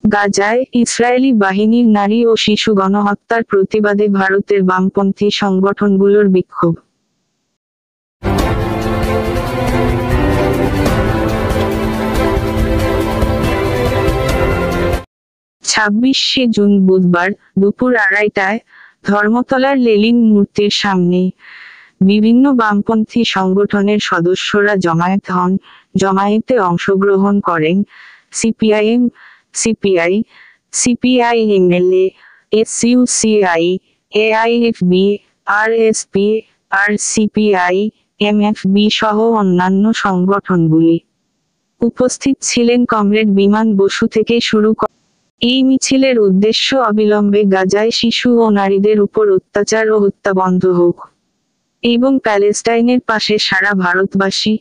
গাজায় ইসরায়েলি বাহিনীর নারী ও শিশু গণহত্যার প্রতিবাদে ভারতের বামপন্থী সংগঠনগুলোর বিক্ষোভ। 26শে জুন বুধবার দুপুর 2:30টায় ধর্মতলার লেনিন মূর্তির সামনে বিভিন্ন বামপন্থী সংগঠনের সদস্যরা জমায়েত হন। জমায়েতে অংশগ্রহণ করেন CPIM, CPI, CPI MLA, SUCI, AIFB, RSP, RCPI, MFB সহ অন্যান্য সংগঠনগুলি। উপস্থিত ছিলেন কমরেড বিমান বসু থেকে শুরু এই মিছিলের উদ্দেশ্য অবিলম্বে গাজায় শিশু ও নারীদের উপর অত্যাচার ও হত্যা বন্ধ হোক এবং প্যালেস্টাইনের পাশে সারা ভারতবাসী